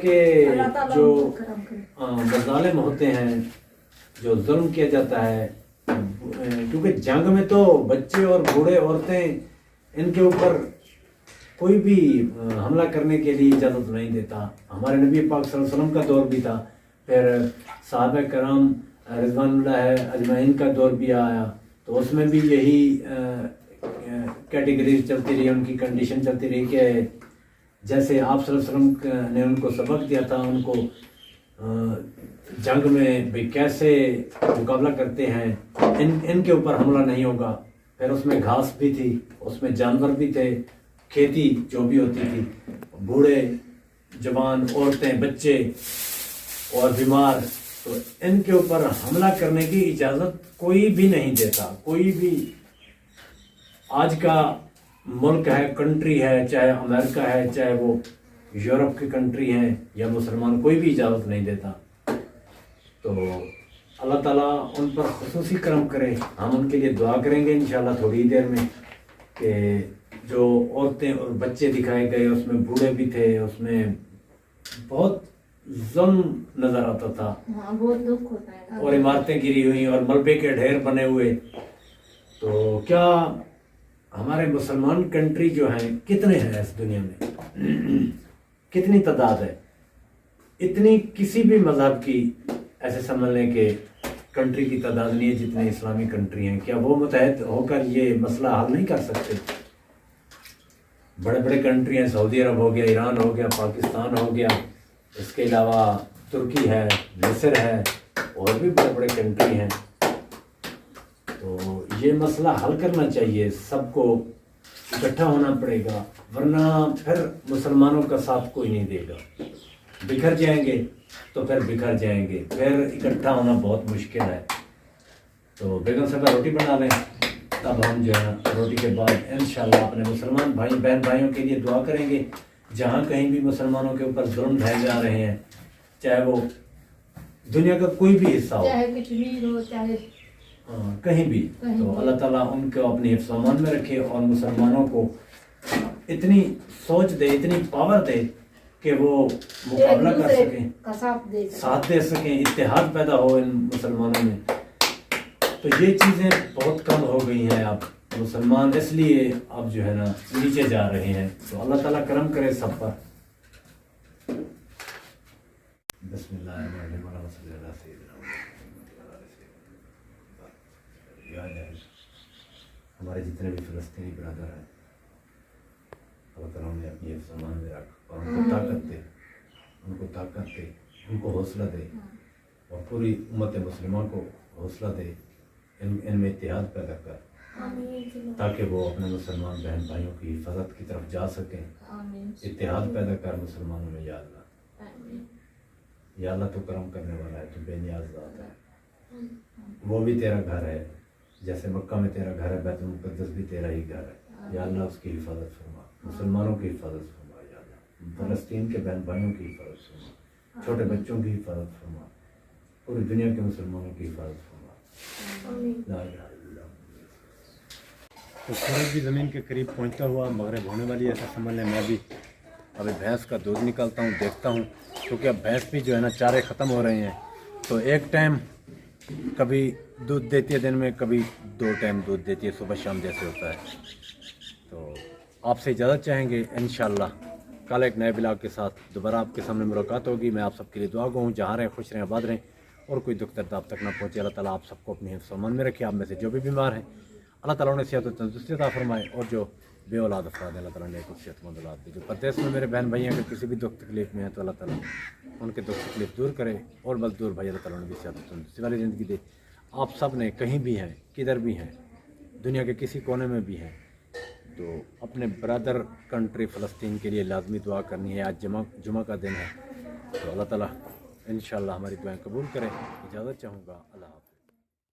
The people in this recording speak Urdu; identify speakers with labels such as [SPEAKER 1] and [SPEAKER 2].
[SPEAKER 1] کے
[SPEAKER 2] اللہ تعالیٰ
[SPEAKER 1] جو
[SPEAKER 2] ان کو کرم کرے۔
[SPEAKER 1] مظالم ہوتے ہیں، جو ظلم کیا جاتا ہے، کیونکہ جنگ میں تو بچے اور بوڑھے عورتیں ان کے اوپر کوئی بھی حملہ کرنے کے لیے اجازت نہیں دیتا۔ ہمارے نبی پاک صلی اللہ علیہ وسلم کا دور بھی تھا، پھر صحابہ کرام رضوان اللہ اجمعین کا دور بھی آیا، تو اس میں بھی یہی کیٹیگریز چلتی رہی، ان کی کنڈیشن چلتی رہی کہ جیسے آپ صلی اللہ علیہ وسلم نے ان کو سبق دیا تھا، ان کو جنگ میں بھی کیسے مقابلہ کرتے ہیں، ان کے اوپر حملہ نہیں ہوگا۔ پھر اس میں گھاس بھی تھی، اس میں جانور بھی تھے، کھیتی جو بھی ہوتی تھی، بوڑھے جوان عورتیں بچے اور بیمار، تو ان کے اوپر حملہ کرنے کی اجازت کوئی بھی نہیں دیتا۔ کوئی بھی آج کا ملک ہے، کنٹری ہے، چاہے امریکہ ہے، چاہے وہ یورپ کی کنٹری ہیں یا مسلمان، کوئی بھی اجازت نہیں دیتا۔ تو اللہ تعالیٰ ان پر خصوصی کرم کرے۔ ہم ان کے لیے دعا کریں گے انشاءاللہ تھوڑی دیر میں، کہ جو عورتیں اور بچے دکھائے گئے اس میں بوڑھے بھی تھے، اس میں بہت ظلم نظر آتا تھا،
[SPEAKER 2] ہاں بہت دکھ ہوتا ہے۔
[SPEAKER 1] اور عمارتیں گری ہوئی اور ملبے کے ڈھیر بنے ہوئے۔ تو کیا ہمارے مسلمان کنٹری جو ہیں کتنے ہیں اس دنیا میں، کتنی تعداد ہے؟ اتنی کسی بھی مذہب کی ایسے سمجھ لیں کہ کنٹری کی تعداد نہیں ہے جتنے اسلامی کنٹری ہیں۔ کیا وہ متحد ہو کر یہ مسئلہ حل نہیں کر سکتے؟ بڑے بڑے کنٹری ہیں، سعودی عرب ہو گیا، ایران ہو گیا، پاکستان ہو گیا، اس کے علاوہ ترکی ہے، مصر ہے، اور بھی بڑے بڑے کنٹری ہیں۔ تو یہ مسئلہ حل کرنا چاہیے، سب کو اکٹھا ہونا پڑے گا، ورنہ پھر مسلمانوں کا ساتھ کوئی نہیں دے گا۔ بکھر جائیں گے تو پھر بکھر جائیں گے، پھر اکٹھا ہونا بہت مشکل ہے۔ تو بیگم صاحبہ روٹی بنا لیں، تب ہم جو ہے روٹی کے بعد انشاءاللہ اپنے مسلمان بھائی بہن بھائیوں کے لیے دعا کریں گے، جہاں کہیں بھی مسلمانوں کے اوپر ظلم ڈھائے جا رہے ہیں، چاہے وہ دنیا کا کوئی بھی حصہ ہو،
[SPEAKER 2] چاہے کشمیر ہو، چاہے
[SPEAKER 1] کہیں بھی، تو اللہ تعالیٰ ان کو اپنی حفظ و امان میں رکھے، اور مسلمانوں کو اتنی سوچ دے، اتنی پاور دے کہ وہ مقابلہ کر سکیں،
[SPEAKER 2] کا ساتھ
[SPEAKER 1] دے سکیں، اتحاد پیدا ہو ان مسلمانوں میں۔ تو یہ چیزیں بہت کم ہو گئی ہیں اب، مسلمان اس لیے اب جو ہے نا نیچے جا رہے ہیں۔ تو اللہ تعالیٰ کرم کرے سب پر۔ بسم اللہ الرحمن الرحیم، صلی اللہ علیہ وسلم۔ ہمارے جتنے بھی فلسطینی برادر ہیں، اللہ تعالیٰ نے اپنی حفظ و امان میں رکھ، اور ان کو طاقت دے، ان کو طاقت دے، ان کو حوصلہ دے، اور پوری امت مسلمہ کو حوصلہ دے، ان میں اتحاد پیدا کر، تاکہ وہ اپنے مسلمان بہن بھائیوں کی حفاظت کی طرف جا سکیں۔ اتحاد پیدا کر مسلمانوں میں، یا اللہ، یا اللہ تو کرم کرنے والا ہے، تو بے نیاز ذات ہے۔ وہ بھی تیرا گھر ہے، جیسے مکہ میں تیرا گھر ہے، بیت المقدس بھی تیرا ہی گھر ہے، یا اللہ اس کی حفاظت فرما، مسلمانوں کی حفاظت فرما، یا اللہ فلسطین کے بہن بھائیوں کی حفاظت فرما، چھوٹے بچوں کی حفاظت فرما، پوری دنیا کے مسلمانوں کی حفاظت فرما۔ لا الہ الا اللہ۔ تو سورج بھی زمین کے قریب پہنچتا ہوا مغرب ہونے والی ہے، ایسا سمجھ لیں۔ میں بھی ابھی بھینس کا دودھ نکالتا ہوں، دیکھتا ہوں، کیونکہ اب بھینس بھی جو ہے نا چارے ختم ہو رہے ہیں، تو ایک ٹائم کبھی دودھ دیتی ہے دن میں، کبھی 2 ٹائم دودھ دیتی ہے، صبح شام جیسے ہوتا ہے۔ تو آپ سے اجازت چاہیں گے، انشاءاللہ کل ایک نئے بلاگ کے ساتھ دوبارہ آپ کے سامنے ملاقات ہوگی۔ میں آپ سب کے لیے دعا گو ہوں، جہاں رہیں خوش رہیں، آباد رہیں، اور کوئی دکھ درد آپ تک نہ پہنچے۔ اللہ تعالیٰ آپ سب کو اپنی حفظ و امان میں رکھے۔ آپ میں سے جو بھی بیمار ہیں، اللہ تعالیٰ نے صحت و تندرستی عطا فرمائے، اور جو بے اولاد افراد ہیں، اللہ تعالیٰ نے ایک صحت مند اولاد دی۔ جو پردیس میں میرے بہن بھائی ہیں، اگر کسی بھی دکھ تکلیف میں ہیں، تو اللہ تعالیٰ ان کے دکھ تکلیف دور کرے، اور مزدور بھائی اللہ تعالیٰ نے بھی صحت و تندرستی والی زندگی دے۔ آپ سب نے کہیں بھی ہیں، کدھر بھی ہیں، دنیا کے کسی کونے میں بھی ہیں، تو اپنے برادر کنٹری فلسطین کے لیے لازمی دعا کرنی ہے۔ آج جمعہ کا دن ہے، تو اللہ تعالیٰ انشاءاللہ ہماری دعائیں قبول کرے۔ اجازت چاہوں گا، اللہ حافظ۔